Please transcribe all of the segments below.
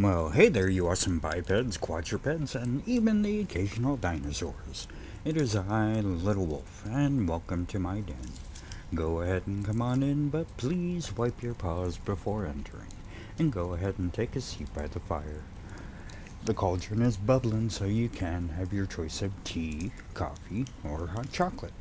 Well, hey there, you awesome bipeds, quadrupeds, and even the occasional dinosaurs. It is I, Little Wolf, and welcome to my den. Go ahead and come on in, but please wipe your paws before entering, and go ahead and take a seat by the fire. The cauldron is bubbling, so you can have your choice of tea, coffee, or hot chocolate.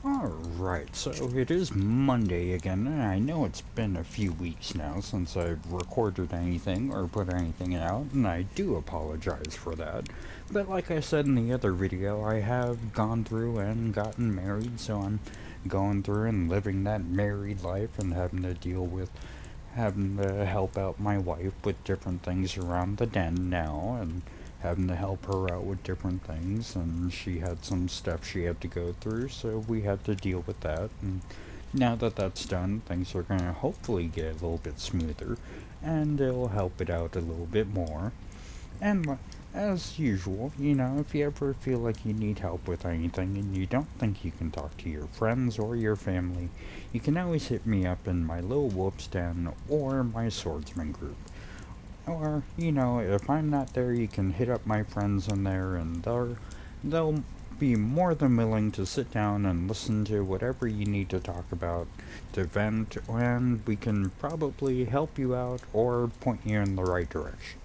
Alright, so it is Monday again, and I know it's been a few weeks now since I've recorded anything or put anything out, and I do apologize for that. But like I said in the other video, I have gone through and gotten married, so I'm going through and living that married life and having to deal with having to help out my wife with different things around the den now, and having to help her out with different things, and she had some stuff she had to go through, so we had to deal with that. And now that that's done, things are going to hopefully get a little bit smoother, and it'll help it out a little bit more. And as usual, if you ever feel like you need help with anything and you don't think you can talk to your friends or your family, you can always hit me up in my Little Wolf's Den or my Swordsman group. Or, if I'm not there, you can hit up my friends in there, and they'll be more than willing to sit down and listen to whatever you need to talk about, to vent, and we can probably help you out or point you in the right direction.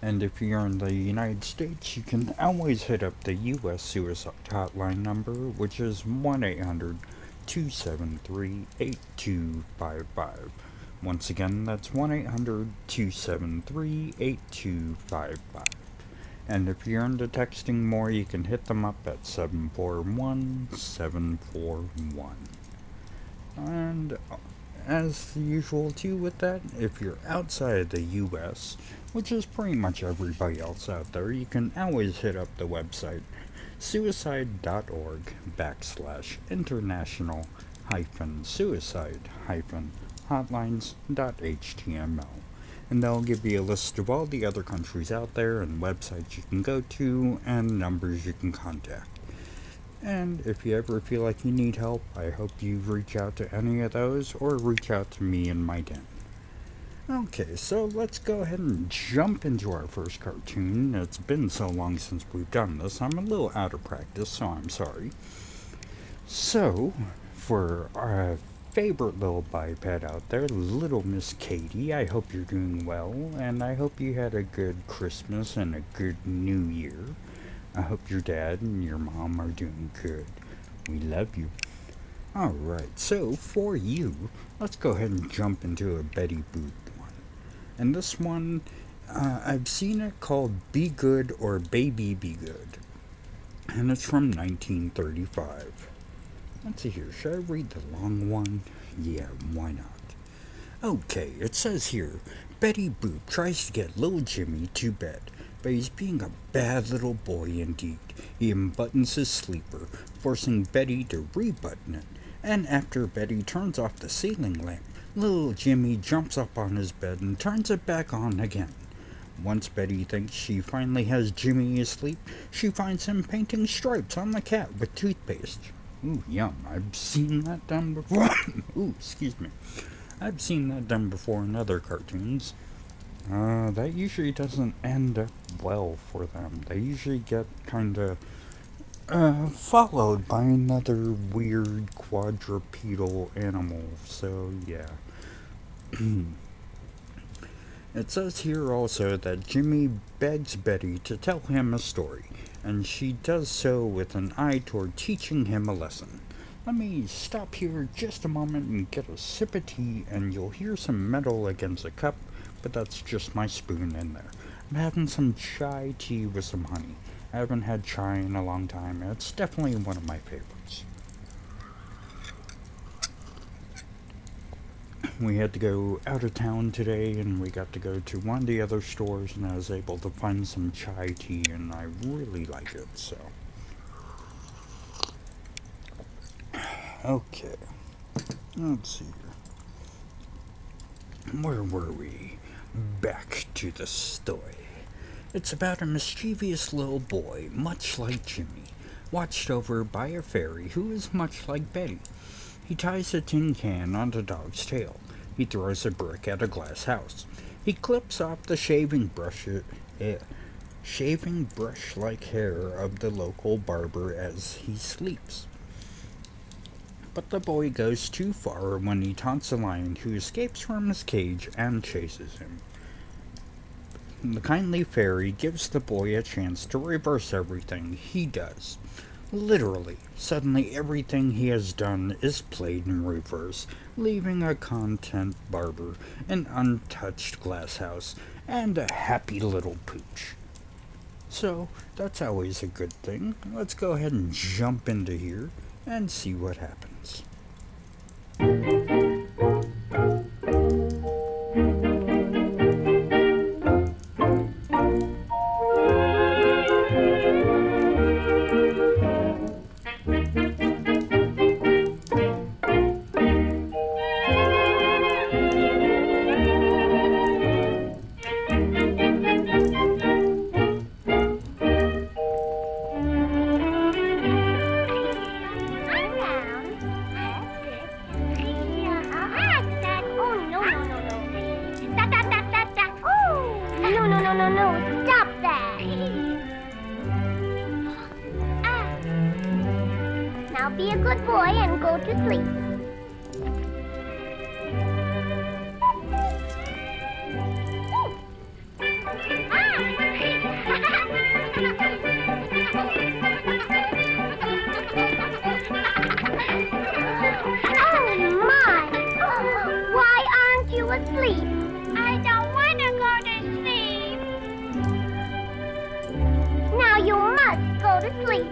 And if you're in the United States, you can always hit up the U.S. suicide hotline number, which is 1-800-273-8255. Once again, that's 1-800-273-8255. And if you're into texting more, you can hit them up at 741-741. And as usual too with that, if you're outside the US, which is pretty much everybody else out there, you can always hit up the website suicide.org/international-suicide-hotlines.html, and they'll give you a list of all the other countries out there and websites you can go to and numbers you can contact. And if you ever feel like you need help, I hope you reach out to any of those or reach out to me in my den. Okay, so let's go ahead and jump into our first cartoon. It's been so long since we've done this, I'm a little out of practice, so I'm sorry. So, for our favorite little biped out there, little Miss Katie, I hope you're doing well, and I hope you had a good Christmas and a good New Year. I hope your dad and your mom are doing good. We love you. Alright, so for you, let's go ahead and jump into a Betty Boop one. And this one, I've seen it called Be Good or Baby Be Good. And it's from 1935. Let's see here, should I read the long one? Yeah, why not? Okay, it says here, Betty Boop tries to get little Jimmy to bed, but he's being a bad little boy indeed. He unbuttons his sleeper, forcing Betty to rebutton it, and after Betty turns off the ceiling lamp, little Jimmy jumps up on his bed and turns it back on again. Once Betty thinks she finally has Jimmy asleep, she finds him painting stripes on the cat with toothpaste. Ooh, yum, I've seen that done before. Ooh, excuse me. I've seen that done before in other cartoons. That usually doesn't end up well for them. They usually get kinda, followed by another weird quadrupedal animal, so yeah. It says here also that Jimmy begs Betty to tell him a story, and she does so with an eye toward teaching him a lesson. Let me stop here just a moment and get a sip of tea, and you'll hear some metal against a cup, but that's just my spoon in there. I'm having some chai tea with some honey. I haven't had chai in a long time, and it's definitely one of my favorites. We had to go out of town today, and we got to go to one of the other stores, and I was able to find some chai tea, and I really like it, so. Okay, let's see here. Where were we? Back to the story. It's about a mischievous little boy, much like Jimmy, watched over by a fairy who is much like Betty. He ties a tin can on the dog's tail. He throws a brick at a glass house. He clips off the shaving brush-like hair of the local barber as he sleeps. But the boy goes too far when he taunts a lion who escapes from his cage and chases him. The kindly fairy gives the boy a chance to reverse everything he does. Literally, suddenly everything he has done is played in reverse, leaving a content barber, an untouched glass house, and a happy little pooch. So, that's always a good thing. Let's go ahead and jump into here and see what happens. Now be a good boy and go to sleep. Oh my! Why aren't you asleep? I don't want to go to sleep. Now you must go to sleep.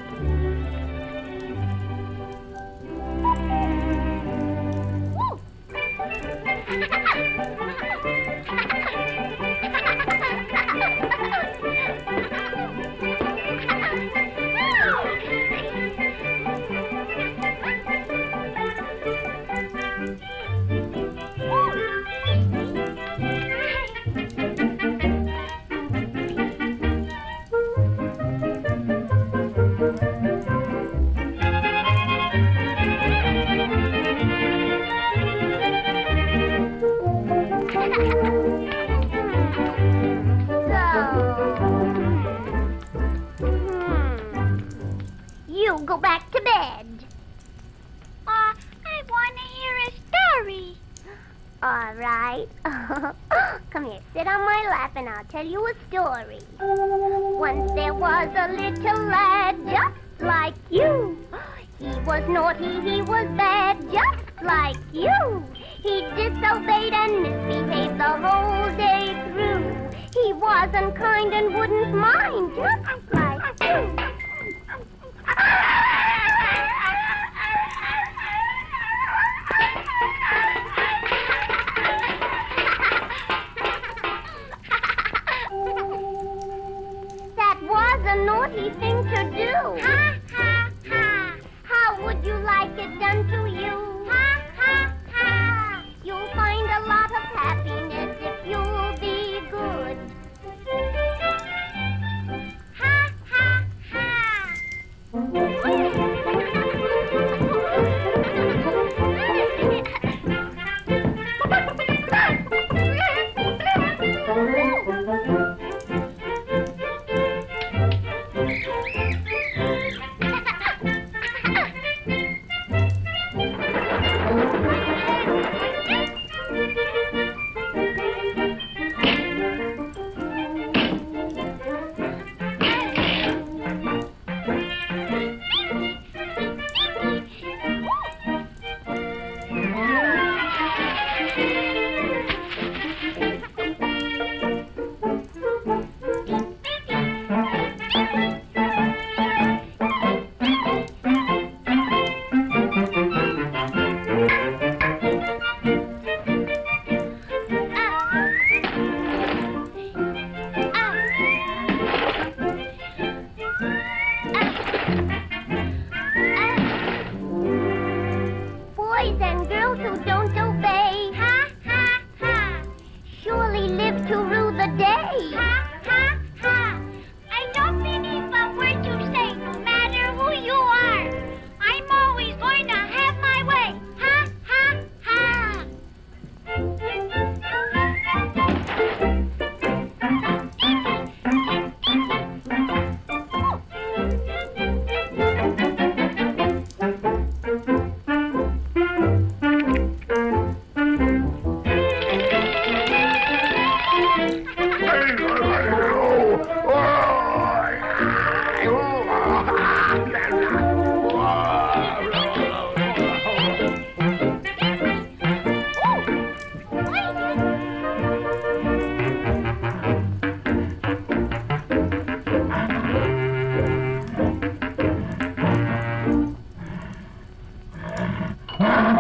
You go back to bed. I want to hear a story. All right. Come here, sit on my lap and I'll tell you a story. Once there was a little lad just like you. He was naughty, he was bad, just like you. He disobeyed and misbehaved the whole day through. He was unkind and wouldn't mind, just like you. That was a naughty thing to do. Ha, ha, ha. How would you like it done to you? Ha, ha, ha. You'll find a lot of happiness if you'll be good. Ha, ha, ha.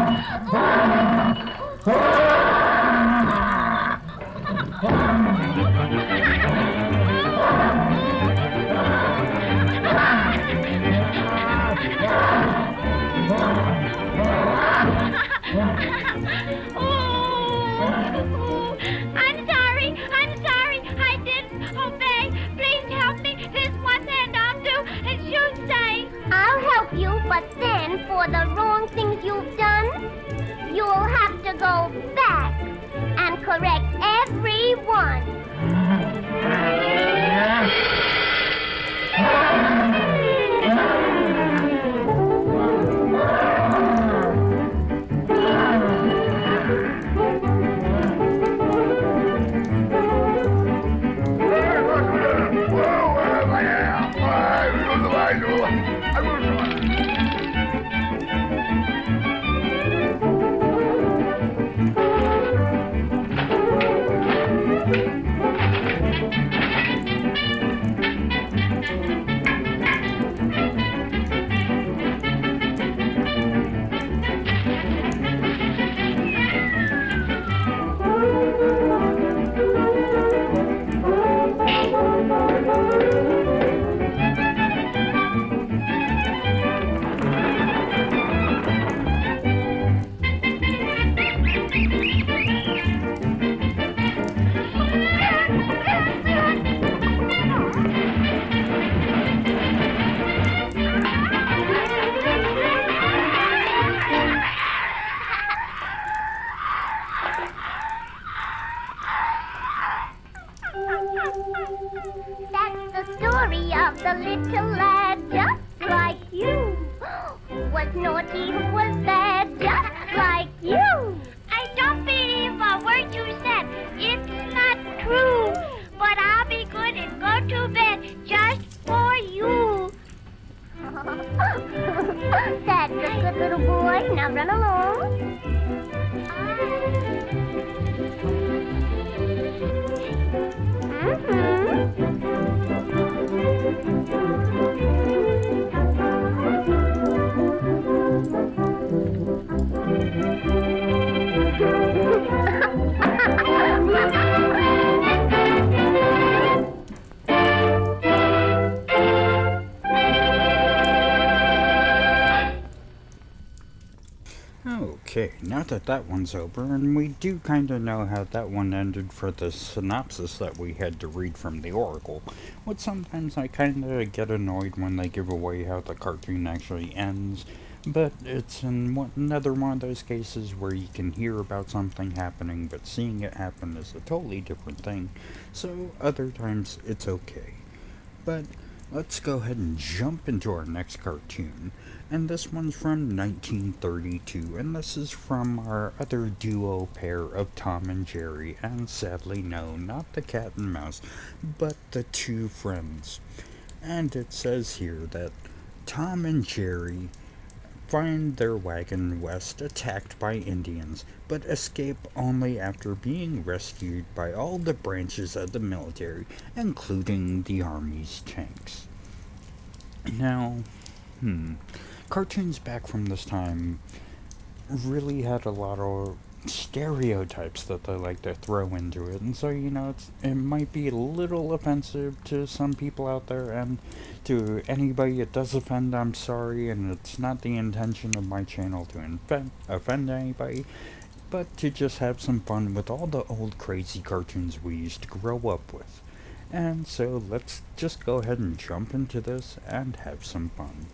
I'm sorry, I didn't obey. Please help me. This one hand I'll do as you say. I'll help you, but then for the wrong things you've done, you'll have to go back and correct every one. That's the story of the little lad just like you. Was naughty, who was bad, just like you. I don't believe a word you said. It's not true. But I'll be good and go to bed just for you. That's a good little boy. Now run along. Okay, now that one's over, and we do kind of know how that one ended for the synopsis that we had to read from the Oracle, but sometimes I kind of get annoyed when they give away how the cartoon actually ends, but it's another one of those cases where you can hear about something happening, but seeing it happen is a totally different thing, so other times it's okay. But let's go ahead and jump into our next cartoon. And this one's from 1932, and this is from our other duo pair of Tom and Jerry, and sadly no, not the cat and mouse, but the two friends. And it says here that Tom and Jerry find their wagon west attacked by Indians, but escape only after being rescued by all the branches of the military, including the Army's tanks. Now, cartoons back from this time really had a lot of stereotypes that they like to throw into it, and so it might be a little offensive to some people out there, and to anybody it does offend, I'm sorry, and it's not the intention of my channel to offend anybody, but to just have some fun with all the old crazy cartoons we used to grow up with. And so let's just go ahead and jump into this and have some fun.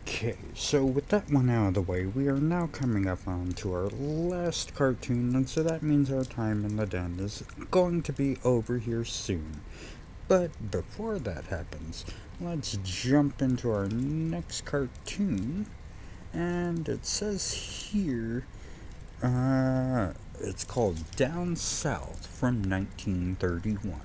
Okay, so with that one out of the way, we are now coming up on to our last cartoon, and so that means our time in the den is going to be over here soon. But before that happens, let's jump into our next cartoon, and it says here, it's called Down South from 1931.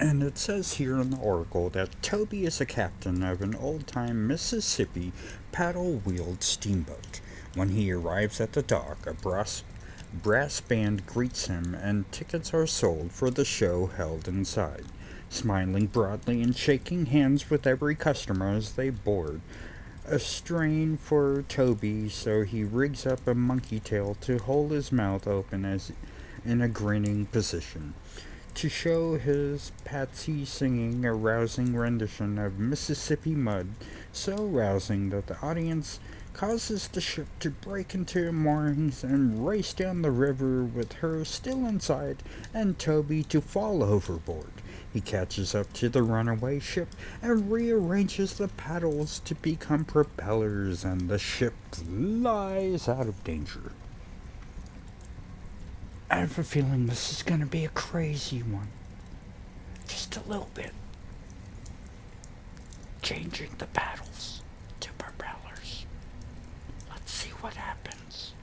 And it says here in the Oracle that Toby is a captain of an old-time Mississippi paddle-wheeled steamboat. When he arrives at the dock, a brass band greets him and tickets are sold for the show held inside. Smiling broadly and shaking hands with every customer as they board. A strain for Toby, so he rigs up a monkey tail to hold his mouth open as in a grinning position. To show his Patsy singing a rousing rendition of Mississippi Mud, so rousing that the audience causes the ship to break into moorings and race down the river with her still inside and Toby to fall overboard. He catches up to the runaway ship and rearranges the paddles to become propellers, and the ship flies out of danger. I have a feeling this is going to be a crazy one. Just a little bit. Changing the paddles to propellers. Let's see what happens.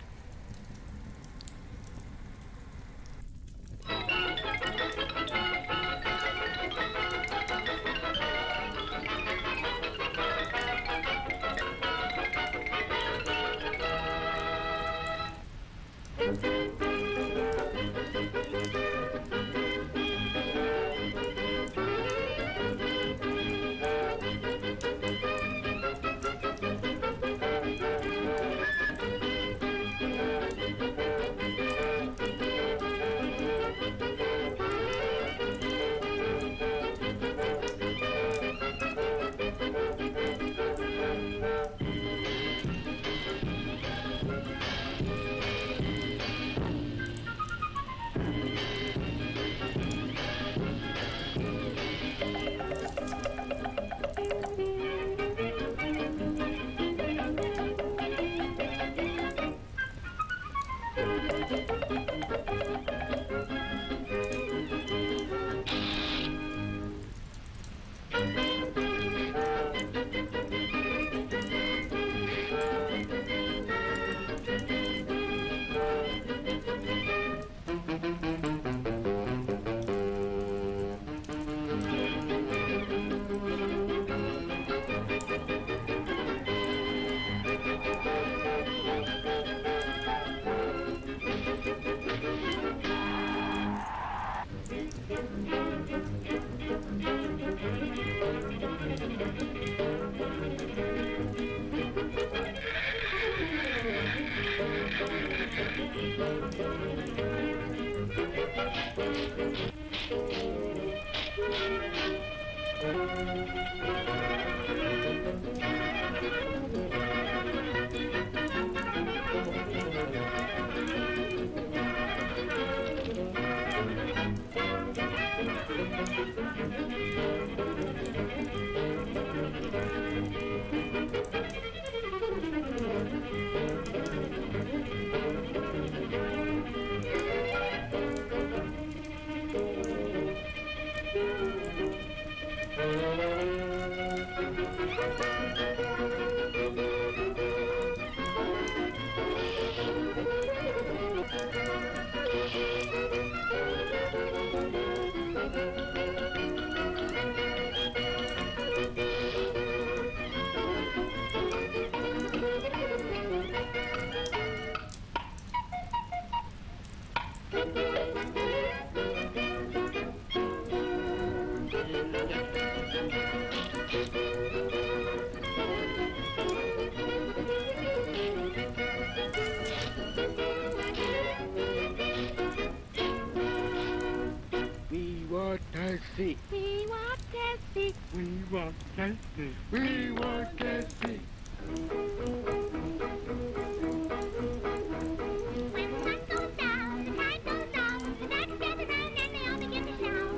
see. We want to see. We want to see. We want to see. When the sun goes down, the tide goes down, the ducks gather round and they all begin to shout.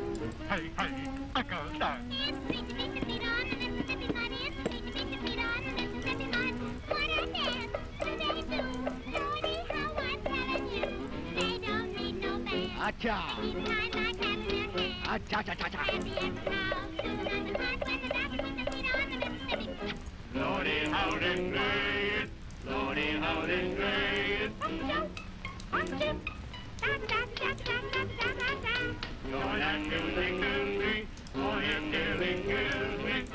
Hey, hey, I goes down. It's sweet to meet the feet on the Mississippi mud. It's sweet to meet the feet on the Mississippi mud. What a dance do they do? Lordy, how I'm telling you. They don't need no band. Acha. They keep time like that in their hand. Acha-cha-cha-cha. Happy and proud, soon on the clock when the ducks put their feet on the Mississippi. Lordy, how they great! Lordy, how they great! Your land is ling-ling-ling, oh, yes, dear ling-ling-ling.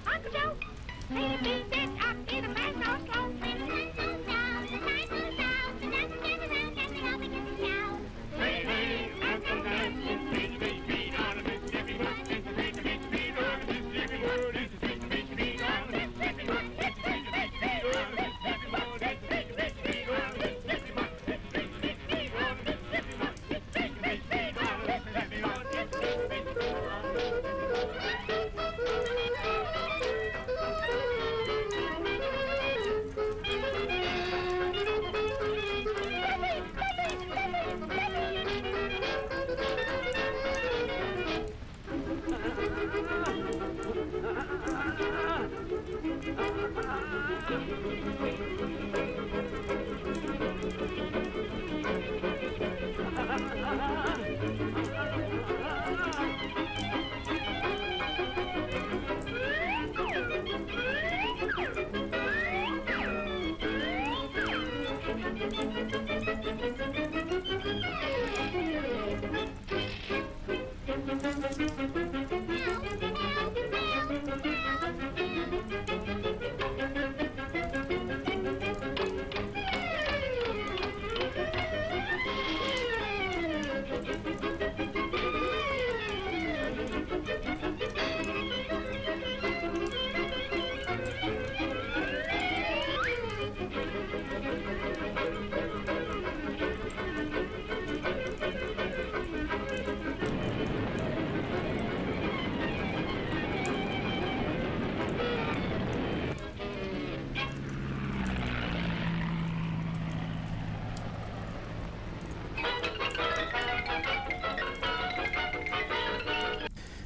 Uncle Joe, hey, beat this up in a fast or slow. When the sun goes down, the tide goes down, the ducks gather round and they all begin to shout. Hey, hey, Uncle Dan, beat, beat, beat on the Mississippi mud. It's a beat, beat, beat on the Mississippi mud. It's a beat, beat, beat on the Mississippi mud. It's a beat, beat, beat on the Mississippi mud. It's a beat, beat, beat on the Mississippi mud. It's a beat, beat,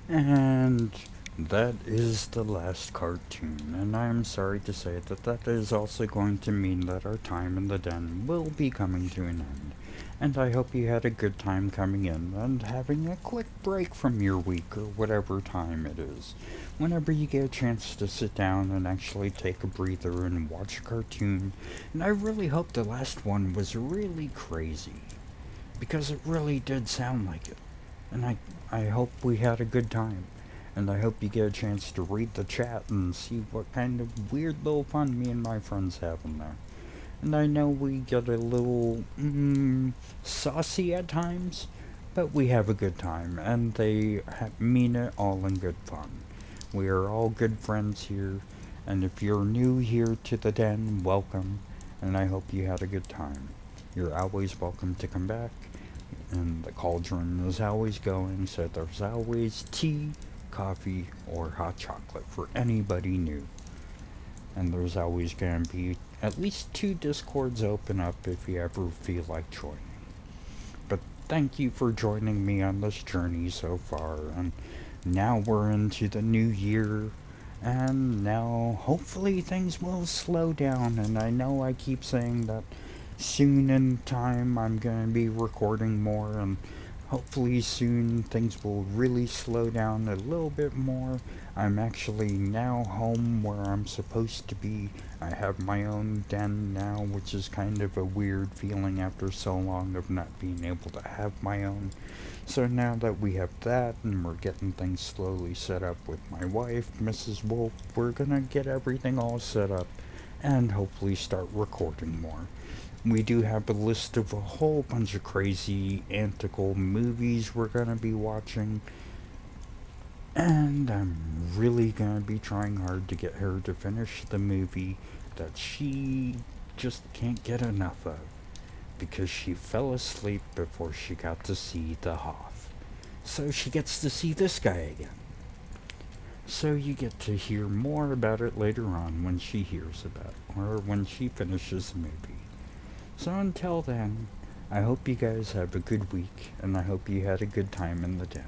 And that is the last cartoon, and I'm sorry to say that that is also going to mean that our time in the den will be coming to an end. And I hope you had a good time coming in and having a quick break from your week or whatever time it is. Whenever you get a chance to sit down and actually take a breather and watch a cartoon, and I really hope the last one was really crazy, because it really did sound like it. And I hope we had a good time. And I hope you get a chance to read the chat and see what kind of weird little fun me and my friends have in there. And I know we get a little saucy at times, but we have a good time, and they mean it all in good fun. We are all good friends here, and if you're new here to the den, welcome, and I hope you had a good time. You're always welcome to come back, and the cauldron is always going, so there's always tea, coffee, or hot chocolate for anybody new. And there's always going to be at least 2 Discords open up if you ever feel like joining. But thank you for joining me on this journey so far, and now we're into the new year, and now hopefully things will slow down, and I know I keep saying that soon in time I'm going to be recording more, and hopefully soon things will really slow down a little bit more. I'm actually now home where I'm supposed to be. I have my own den now, which is kind of a weird feeling after so long of not being able to have my own. So now that we have that and we're getting things slowly set up with my wife, Mrs. Wolf, we're gonna get everything all set up and hopefully start recording more. We do have a list of a whole bunch of crazy, antical movies we're gonna be watching. And I'm really gonna be trying hard to get her to finish the movie that she just can't get enough of, because she fell asleep before she got to see the Hoff. So she gets to see this guy again. So you get to hear more about it later on when she hears about it, or when she finishes the movie. So until then, I hope you guys have a good week, and I hope you had a good time in the den.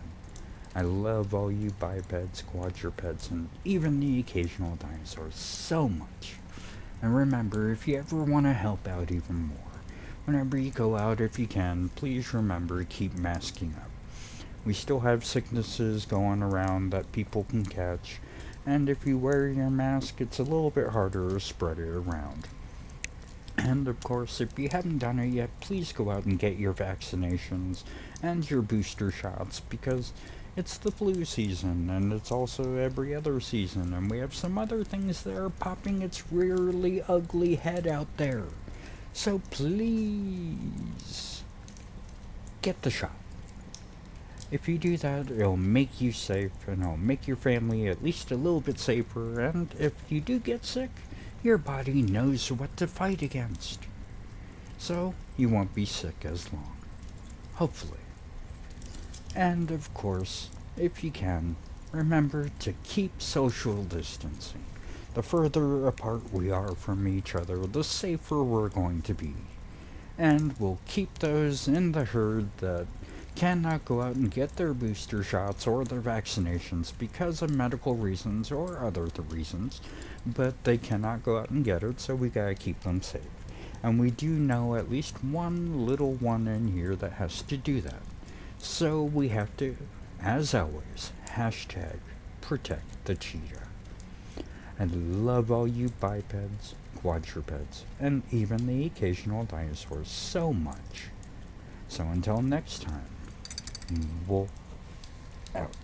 I love all you bipeds, quadrupeds, and even the occasional dinosaurs so much. And remember, if you ever want to help out even more, whenever you go out, if you can, please remember to keep masking up. We still have sicknesses going around that people can catch, and if you wear your mask, it's a little bit harder to spread it around. And of course, if you haven't done it yet, please go out and get your vaccinations and your booster shots, because it's the flu season, and it's also every other season, and we have some other things that are popping its really ugly head out there. So please, get the shot. If you do that, it'll make you safe, and it'll make your family at least a little bit safer, and if you do get sick, your body knows what to fight against. So, you won't be sick as long. Hopefully. And of course, if you can, remember to keep social distancing. The further apart we are from each other, the safer we're going to be. And we'll keep those in the herd that cannot go out and get their booster shots or their vaccinations because of medical reasons or other reasons, but they cannot go out and get it, so we gotta keep them safe. And we do know at least one little one in here that has to do that. So we have to, as always, hashtag protect the cheetah. I love all you bipeds, quadrupeds, and even the occasional dinosaurs so much. So until next time, Wolf out.